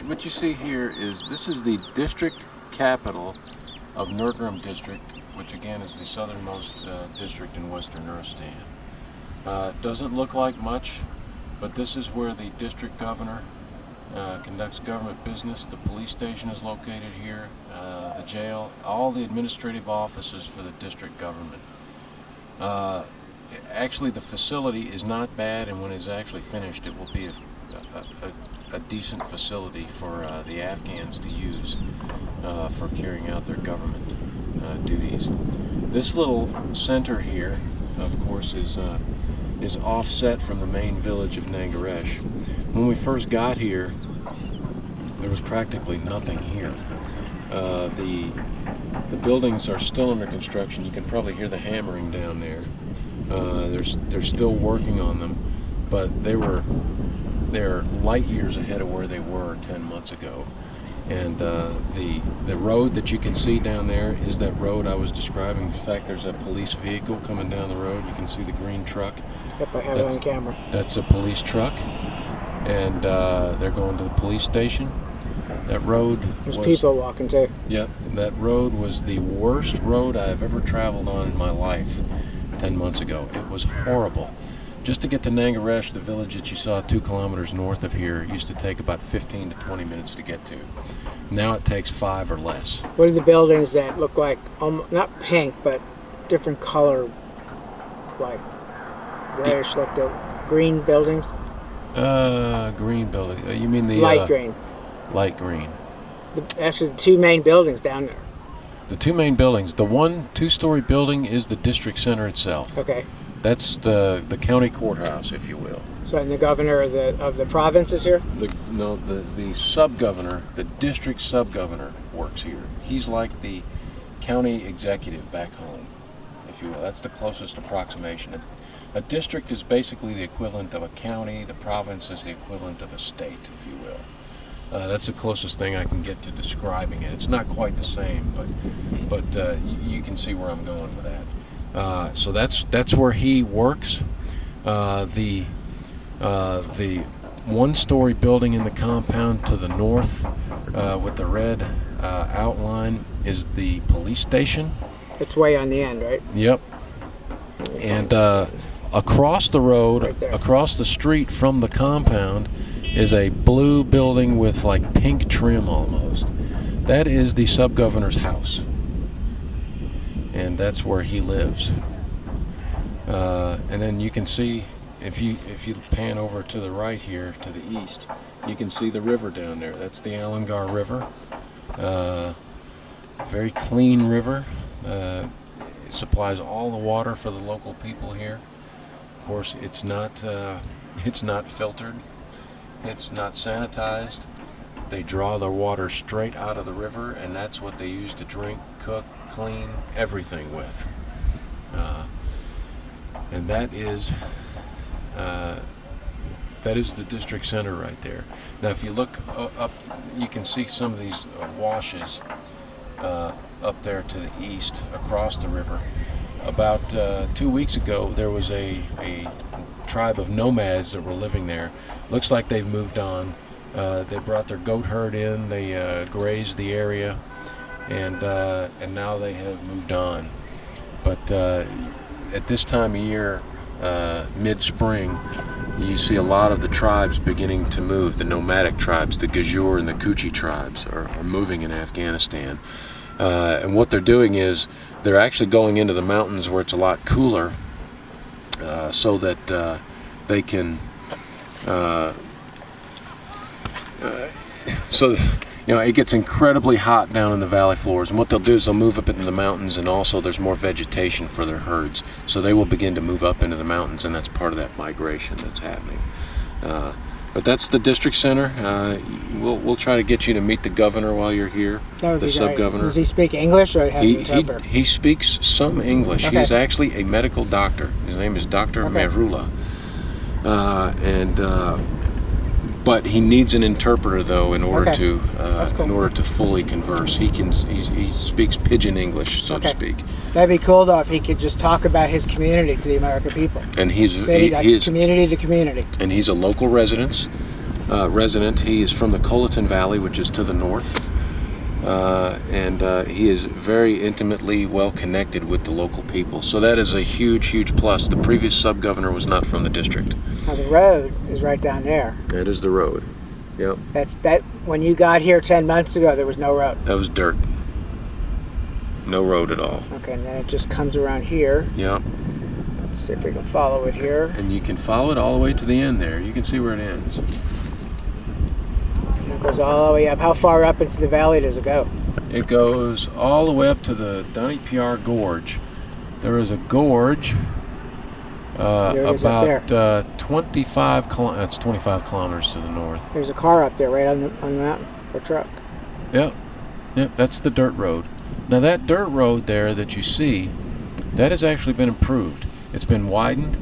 what you see here is this is the district capital of Nurgram District, which again is the southernmost district in western Nuristan. It doesn't look like much, but this is where the district governor conducts government business. The police station is located here, the jail, all the administrative offices for the district government. Actually, the facility is not bad, and when it's actually finished, it will be a decent facility for the Afghans to use for carrying out their government duties. This little center here, of course, is offset from the main village of Nangaresh. When we first got here, there was practically nothing here. The buildings are still under construction. You can probably hear the hammering down there. They're still working on them, but they're light years ahead of where they were 10 months ago. And the road that you can see down there is that road I was describing. In fact, there's a police vehicle coming down the road. You can see the green truck. Yep, I have it on camera. That's a police truck, and they're going to the police station. That road There's people walking too. Yep, that road was the worst road I've ever traveled on in my life 10 months ago. It was horrible. Just to get to Nangaresh, the village that you saw 2 kilometers north of here, used to take about 15 to 20 minutes to get to. Now it takes 5 or less. What are the buildings that look like, not pink, but different color, like grayish, like the green buildings? Green building. You mean the... Light green. Light green. Actually, the 2 main buildings down there. The 2 main buildings. The 1 2-story building is the district center itself. Okay. That's the county courthouse, if you will. So, and the governor of the province is here? The sub-governor, the district sub-governor works here. He's like the county executive back home, if you will. That's the closest approximation. A district is basically the equivalent of a county. The province is the equivalent of a state, if you will. That's the closest thing I can get to describing it. It's not quite the same, but you can see where I'm going with that. So that's where he works. The 1-story building in the compound to the north with the red outline is the police station. It's way on the end, right? Yep. And across the road, right across the street from the compound, is a blue building with like pink trim almost. That is the sub-governor's house. And that's where he lives. And then you can see, if you pan over to the right here, to the east, you can see the river down there. That's the Alangar River. Very clean river. It supplies all the water for the local people here. Of course, it's not filtered. It's not sanitized. They draw their water straight out of the river, and that's what they use to drink, cook, clean, everything with. And that is the district center right there. Now, if you look up, you can see some of these washes up there to the east, across the river. About 2 weeks ago, there was a tribe of nomads that were living there. Looks like they've moved on. They brought their goat herd in. They grazed the area, and now they have moved on. But at this time of year, mid-spring, you see a lot of the tribes beginning to move. The nomadic tribes, the Gajur and the Kuchi tribes, are moving in Afghanistan. And what they're doing is they're actually going into the mountains where it's a lot cooler, so that they can. So, it gets incredibly hot down in the valley floors, and what they'll do is they'll move up into the mountains, and also there's more vegetation for their herds, so they will begin to move up into the mountains, and that's part of that migration that's happening. But that's the district center. We'll try to get you to meet the governor while you're here, the sub-governor. Does he speak English, or have an interpreter? He speaks some English. Okay. He is actually a medical doctor. His name is Dr. Merula. But he needs an interpreter, though, in order to in order to fully converse. He speaks pidgin English, so to speak. That'd be cool, though, if he could just talk about his community to the American people. And he's community to community. And he's a local resident. resident. He is from the Colleton Valley, which is to the north. And he is very intimately well connected with the local people. So that is a huge, huge plus. The previous sub-governor was not from the district. Now the road is right down there. That is the road. Yep. When you got here 10 months ago, there was no road. That was dirt. No road at all. Okay, and then it just comes around here. Yep. Let's see if we can follow it here. And you can follow it all the way to the end there. You can see where it ends. And it goes all the way up. How far up into the valley does it go? It goes all the way up to the Donnie PR Gorge. There is a gorge about 25 kilometers to the north. There's a car up there right on the mountain, a truck. Yep, that's the dirt road. Now that dirt road there that you see, that has actually been improved. It's been widened.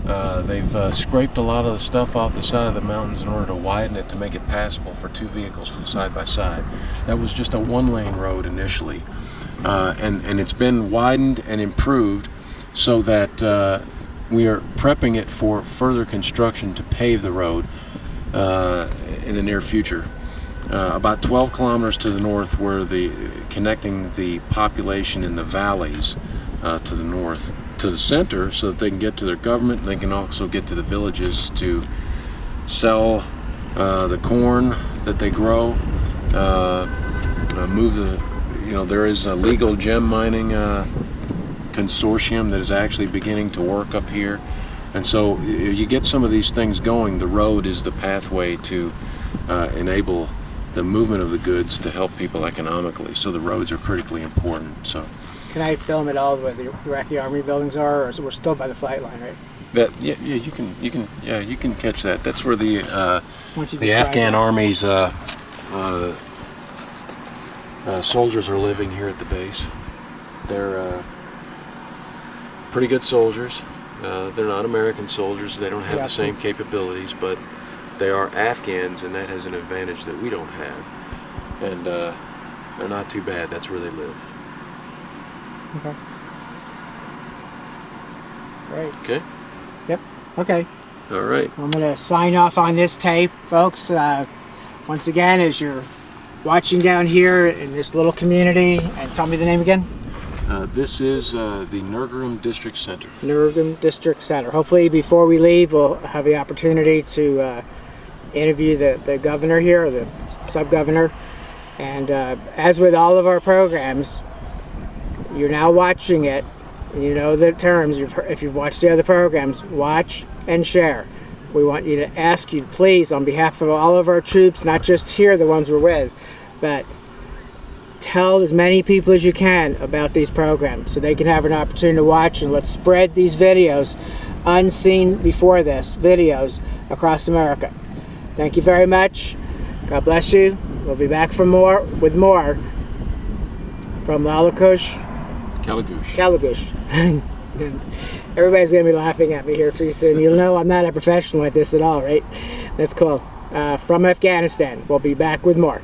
They've scraped a lot of the stuff off the side of the mountains in order to widen it to make it passable for two vehicles from side by side. That was just a one-lane road initially. And it's been widened and improved so that we are prepping it for further construction to pave the road in the near future. About 12 kilometers to the north, where connecting the population in the valleys to the north to the center, so that they can get to their government, and they can also get to the villages to sell the corn that they grow, move the, there is a legal gem mining consortium that is actually beginning to work up here. And so you get some of these things going. The road is the pathway to enable the movement of the goods to help people economically. So the roads are critically important. So can I film it all where the Iraqi Army buildings are, or we're still by the flight line, right? You can catch that. That's where the Afghan Army's soldiers are living here at the base. They're pretty good soldiers. They're not American soldiers. They don't have the same capabilities, but they are Afghans, and that has an advantage that we don't have. And they're not too bad. That's where they live. Okay. Great. Okay. Yep. Okay. All right. I'm going to sign off on this tape, folks. Once again, as you're watching down here in this little community, and tell me the name again. This is the Nurgrum District Center. Nurgrum District Center. Hopefully before we leave, we'll have the opportunity to interview the governor here, or the sub-governor. And as with all of our programs, you're now watching it. You know the terms. If you've watched the other programs, watch and share. We want you to ask you, please, on behalf of all of our troops, not just here, the ones we're with, but tell as many people as you can about these programs so they can have an opportunity to watch, and let's spread these videos, unseen before this, videos across America. Thank you very much. God bless you. We'll be back with more from Kalagush. Everybody's going to be laughing at me here pretty soon. You'll know I'm not a professional at this at all, right? That's cool. From Afghanistan. We'll be back with more.